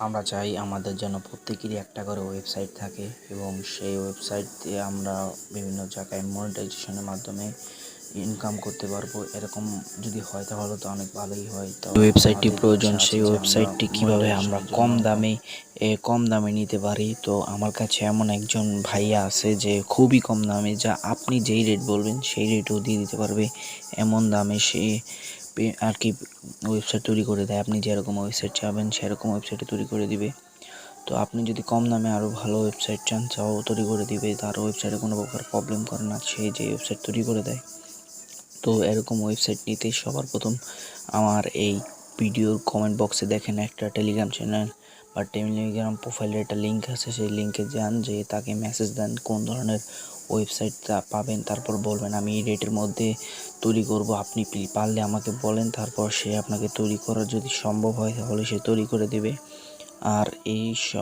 আমরা চাই আমাদের যেন প্রত্যেকেরই একটা করে ওয়েবসাইট থাকে এবং সেই ওয়েবসাইট দিয়ে আমরা বিভিন্ন জায়গায় মনিটাইজেশনের মাধ্যমে ইনকাম করতে পারবো। এরকম যদি হয় তাহলে তো অনেক ভালোই হয়। তো ওয়েবসাইটটি প্রয়োজন, সেই ওয়েবসাইটটি কিভাবে আমরা কম দামে নিতে পারি। তো আমার কাছে এমন একজন ভাইয়া আছে যে খুবই কম দামে, যা আপনি যেই রেট বলবেন সেই রেটও দিয়ে দিতে পারবে। এমন দামে সে আর কি ওয়েবসাইট তৈরি করে দেয়। আপনি যেরকম ওয়েবসাইট চাবেন সেরকম ওয়েবসাইটে তৈরি করে দিবে। তো আপনি যদি কম দামে আরও ভালো ওয়েবসাইট চান, চাও তৈরি করে দিবে। তার ওয়েবসাইটে কোনো প্রকার প্রবলেম করে না, সে যে ওয়েবসাইট তৈরি করে দেয়। তো এরকম ওয়েবসাইট নিতে সবার প্রথম আমার এই ভিডিওর কমেন্ট বক্সে দেখেন একটা টেলিগ্রাম চ্যানেল বা টেলিগ্রাম প্রোফাইলের একটা লিঙ্ক আছে, সেই লিঙ্কে যান, যে তাকে মেসেজ দেন কোন ধরনের ওয়েবসাইটটা পাবেন, তারপর বলবেন আমি এই রেটের মধ্যে তৈরি করব, আপনি পারলে আমাকে বলেন। তারপর সে আপনাকে তৈরি করার যদি সম্ভব হয় তাহলে সে তৈরি করে দেবে। আর এই